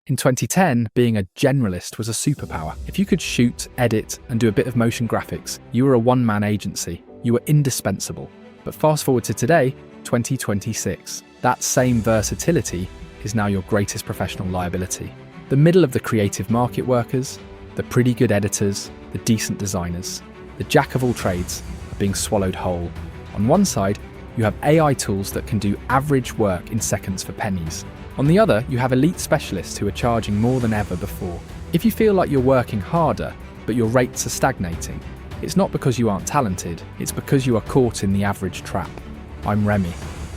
In 2010, being a generalist was a superpower. If you could shoot, edit, and do a bit of motion graphics, you were a one-man agency. You were indispensable. But fast forward to today, 2026. That same versatility is now your greatest professional liability. The middle of the creative market workers, the pretty good editors, the decent designers, the jack of all trades are being swallowed whole. On one side, you have AI tools that can do average work in seconds for pennies. On the other, you have elite specialists who are charging more than ever before. If you feel like you're working harder, but your rates are stagnating, it's not because you aren't talented, it's because you are caught in the average trap. I'm Remy.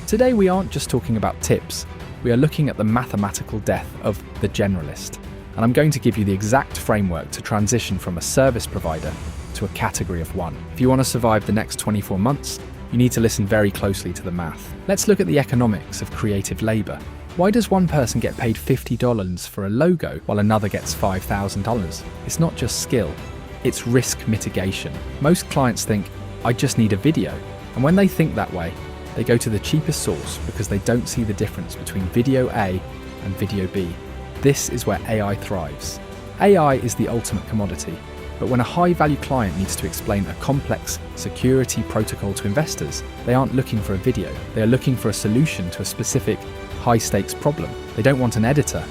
Today we aren't just talking about tips, we are looking at the mathematical death of the generalist. And I'm going to give you the exact framework to transition from a service provider to a category of one. If you want to survive the next 24 months, you need to listen very closely to the math. Let's look at the economics of creative labor. Why does one person get paid $50 for a logo while another gets $5,000? It's not just skill, it's risk mitigation. Most clients think, I just need a video. And when they think that way, they go to the cheapest source because they don't see the difference between video A and video B. This is where AI thrives. AI is the ultimate commodity, but when a high-value client needs to explain a complex security protocol to investors, they aren't looking for a video. They are looking for a solution to a specific high-stakes problem. They don't want an editor,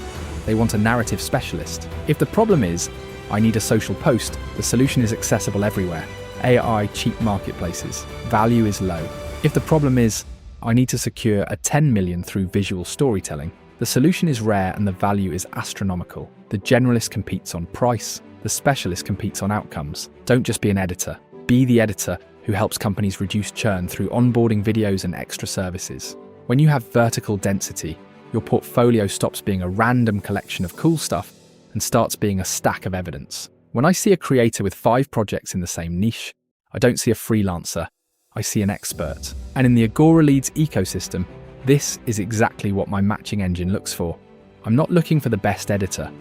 they want a narrative specialist. If the problem is, I need a social post, the solution is accessible everywhere. AI, cheap marketplaces, value is low. If the problem is, I need to secure a 10 million through visual storytelling, the solution is rare and the value is astronomical. The generalist competes on price, the specialist competes on outcomes. Don't just be an editor, be the editor who helps companies reduce churn through onboarding videos and extra services. When you have vertical density, your portfolio stops being a random collection of cool stuff and starts being a stack of evidence. When I see a creator with 5 projects in the same niche, I don't see a freelancer, I see an expert. And in the AgoraLeads ecosystem, this is exactly what my matching engine looks for. I'm not looking for the best editor.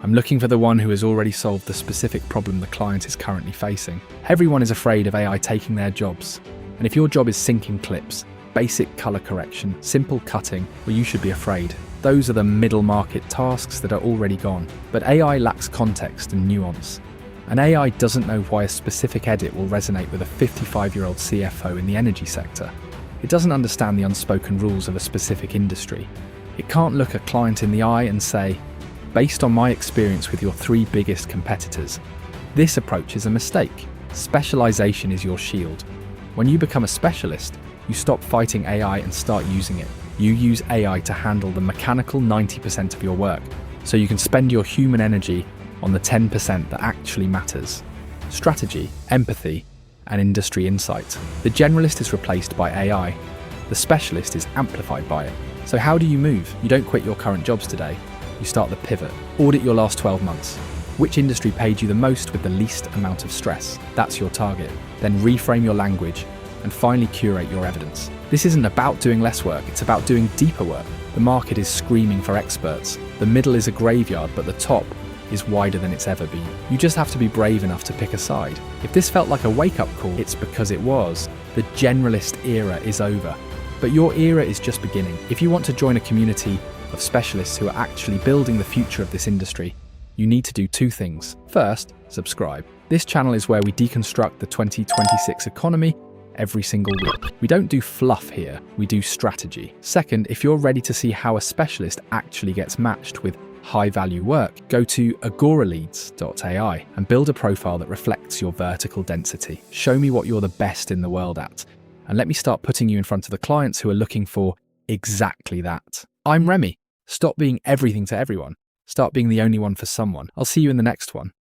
I'm looking for the one who has already solved the specific problem the client is currently facing. Everyone is afraid of AI taking their jobs. And if your job is syncing clips, basic color correction, simple cutting, well, you should be afraid. Those are the middle market tasks that are already gone. But AI lacks context and nuance. And AI doesn't know why a specific edit will resonate with a 55-year-old CFO in the energy sector. It doesn't understand the unspoken rules of a specific industry. It can't look a client in the eye and say, based on my experience with your 3 biggest competitors, this approach is a mistake. Specialization is your shield. When you become a specialist, you stop fighting AI and start using it. You use AI to handle the mechanical 90% of your work, so you can spend your human energy on the 10% that actually matters. Strategy, empathy, and industry insight. The generalist is replaced by AI. The specialist is amplified by it. So how do you move? You don't quit your current jobs today. You start the pivot. Audit your last 12 months. Which industry paid you the most with the least amount of stress? That's your target. Then reframe your language and finally curate your evidence. This isn't about doing less work, it's about doing deeper work. The market is screaming for experts. The middle is a graveyard, but the top is wider than it's ever been. You just have to be brave enough to pick a side. If this felt like a wake-up call, it's because it was. The generalist era is over. But your era is just beginning. If you want to join a community of specialists who are actually building the future of this industry, you need to do 2 things. First, subscribe. This channel is where we deconstruct the 2026 economy every single week. We don't do fluff here, we do strategy. Second, if you're ready to see how a specialist actually gets matched with high-value work, go to AgoraLeads.ai and build a profile that reflects your vertical density. Show me what you're the best in the world at, and let me start putting you in front of the clients who are looking for exactly that. I'm Remy. Stop being everything to everyone. Start being the only one for someone. I'll see you in the next one.